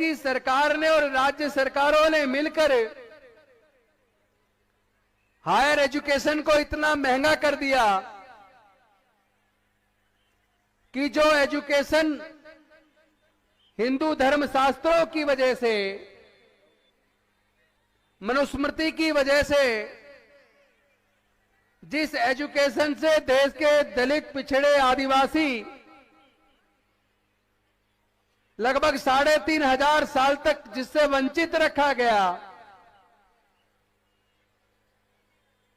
की सरकार ने और राज्य सरकारों ने मिलकर हायर एजुकेशन को इतना महंगा कर दिया कि जो एजुकेशन हिंदू धर्म शास्त्रों की वजह से, मनुस्मृति की वजह से, जिस एजुकेशन से देश के दलित, पिछड़े, आदिवासी लगभग 3,500 साल तक जिससे वंचित रखा गया,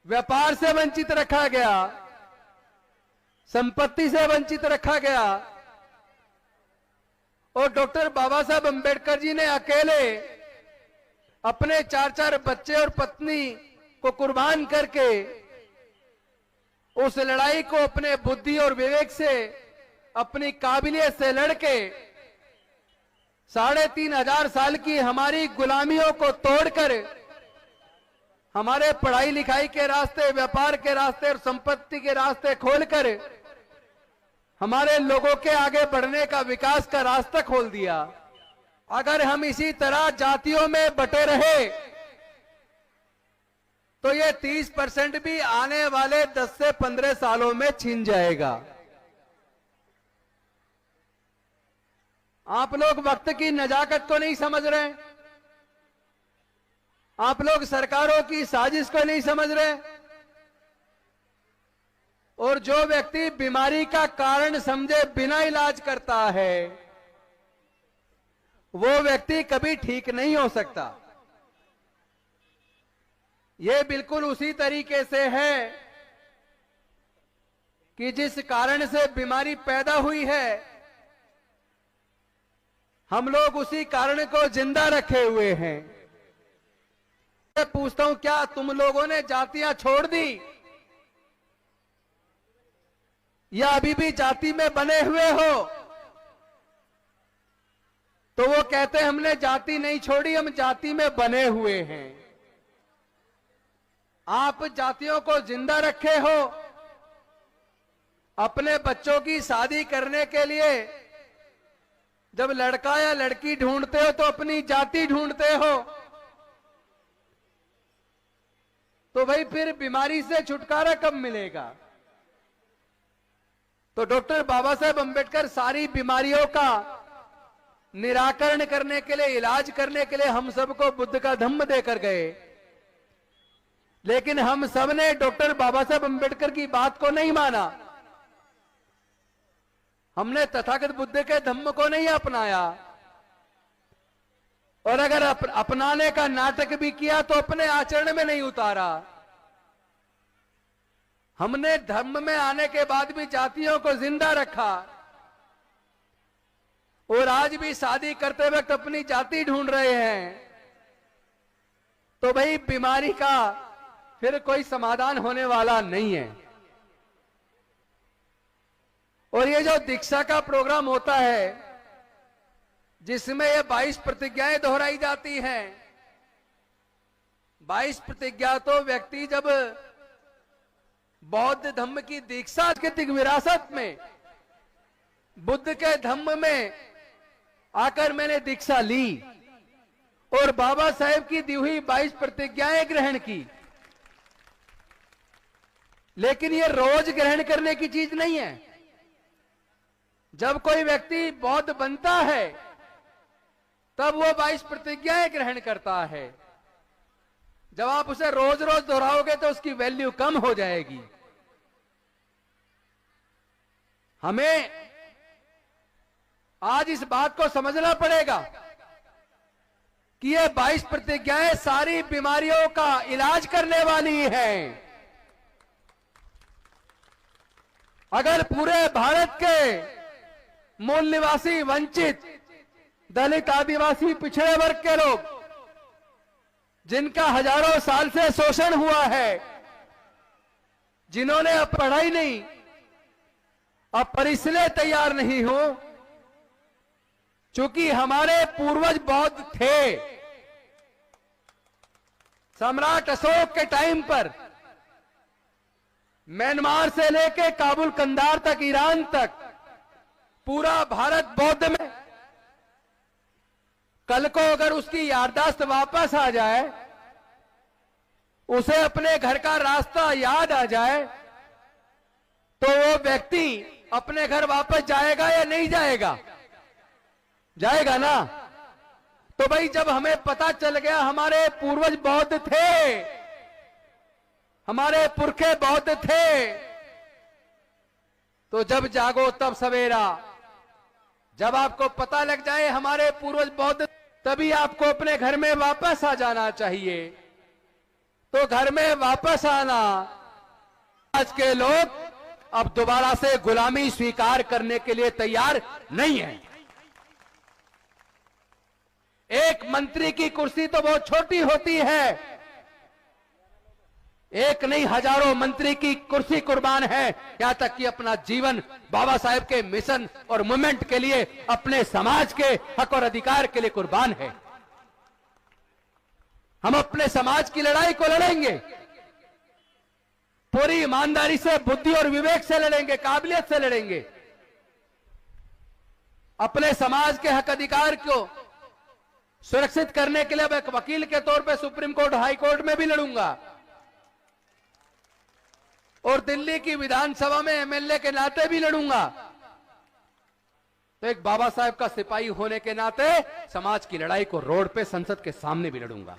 व्यापार से वंचित रखा गया, संपत्ति से वंचित रखा गया, और डॉक्टर बाबा साहब अंबेडकर जी ने अकेले अपने 4-4 बच्चे और पत्नी को कुर्बान करके उस लड़ाई को अपने बुद्धि और विवेक से, अपनी काबिलियत से लड़के 3,500 साल की हमारी गुलामियों को तोड़कर हमारे पढ़ाई लिखाई के रास्ते, व्यापार के रास्ते और संपत्ति के रास्ते खोलकर हमारे लोगों के आगे बढ़ने का, विकास का रास्ता खोल दिया। अगर हम इसी तरह जातियों में बटे रहे तो ये 30% भी आने वाले 10 से 15 सालों में छिन जाएगा। आप लोग वक्त की नजाकत को नहीं समझ रहे, आप लोग सरकारों की साजिश को नहीं समझ रहे, और जो व्यक्ति बीमारी का कारण समझे बिना इलाज करता है वो व्यक्ति कभी ठीक नहीं हो सकता। ये बिल्कुल उसी तरीके से है कि जिस कारण से बीमारी पैदा हुई है, हम लोग उसी कारण को जिंदा रखे हुए हैं। मैं पूछता हूं, क्या तुम लोगों ने जातियां छोड़ दी या अभी भी जाति में बने हुए हो? तो वो कहते हैं हमने जाति नहीं छोड़ी, हम जाति में बने हुए हैं। आप जातियों को जिंदा रखे हो। अपने बच्चों की शादी करने के लिए जब लड़का या लड़की ढूंढते हो तो अपनी जाति ढूंढते हो। तो भाई फिर बीमारी से छुटकारा कब मिलेगा? तो डॉक्टर बाबा साहेब अंबेडकर सारी बीमारियों का निराकरण करने के लिए, इलाज करने के लिए हम सबको बुद्ध का धम्म देकर गए, लेकिन हम सब ने डॉक्टर बाबा साहेब अंबेडकर की बात को नहीं माना। हमने तथागत बुद्ध के धम्म को नहीं अपनाया, और अगर अपनाने का नाटक भी किया तो अपने आचरण में नहीं उतारा। हमने धर्म में आने के बाद भी जातियों को जिंदा रखा, और आज भी शादी करते वक्त अपनी जाति ढूंढ रहे हैं। तो भाई बीमारी का फिर कोई समाधान होने वाला नहीं है। और ये जो दीक्षा का प्रोग्राम होता है जिसमें ये 22 प्रतिज्ञाएं दोहराई जाती हैं, 22 प्रतिज्ञा तो व्यक्ति जब बौद्ध धम्म की दीक्षा, सांस्कृतिक विरासत में बुद्ध के धम्म में आकर मैंने दीक्षा ली और बाबा साहेब की दी हुई 22 प्रतिज्ञाएं ग्रहण की, लेकिन ये रोज ग्रहण करने की चीज नहीं है। जब कोई व्यक्ति बौद्ध बनता है तब वो 22 प्रतिज्ञाएं ग्रहण करता है। जब आप उसे रोज रोज दोहराओगे तो उसकी वैल्यू कम हो जाएगी। हमें आज इस बात को समझना पड़ेगा कि ये 22 प्रतिज्ञाएं सारी बीमारियों का इलाज करने वाली हैं। अगर पूरे भारत के मूल निवासी, वंचित, दलित, आदिवासी, पिछड़े वर्ग के लोग जिनका हजारों साल से शोषण हुआ है, जिन्होंने अब पढ़ाई नहीं, अब पर इसलिए तैयार नहीं हो चूंकि हमारे पूर्वज बौद्ध थे। सम्राट अशोक के टाइम पर म्यांमार से लेके काबुल, कंधार तक, ईरान तक पूरा भारत बौद्ध में कल को अगर उसकी याददाश्त वापस आ जाए, उसे अपने घर का रास्ता याद आ जाए, तो वो व्यक्ति अपने घर वापस जाएगा या नहीं जाएगा? जाएगा ना। तो भाई जब हमें पता चल गया हमारे पूर्वज बौद्ध थे, हमारे पुरखे बौद्ध थे, तो जब जागो तब सवेरा। जब आपको पता लग जाए हमारे पूर्वज बौद्ध, तभी आपको अपने घर में वापस आ जाना चाहिए। तो घर में वापस आना, आज के लोग अब दोबारा से गुलामी स्वीकार करने के लिए तैयार नहीं है। एक मंत्री की कुर्सी तो बहुत छोटी होती है, एक नहीं हजारों मंत्री की कुर्सी कुर्बान है, यहां तक कि अपना जीवन बाबा साहेब के मिशन और मूवमेंट के लिए, अपने समाज के हक और अधिकार के लिए कुर्बान है। हम अपने समाज की लड़ाई को लड़ेंगे, पूरी ईमानदारी से, बुद्धि और विवेक से लड़ेंगे, काबिलियत से लड़ेंगे। अपने समाज के हक अधिकार को सुरक्षित करने के लिए मैं एक वकील के तौर पे सुप्रीम कोर्ट, हाई कोर्ट में भी लड़ूंगा, और दिल्ली की विधानसभा में एमएलए के नाते भी लड़ूंगा। तो एक बाबा साहेब का सिपाही होने के नाते समाज की लड़ाई को रोड पे, संसद के सामने भी लड़ूंगा।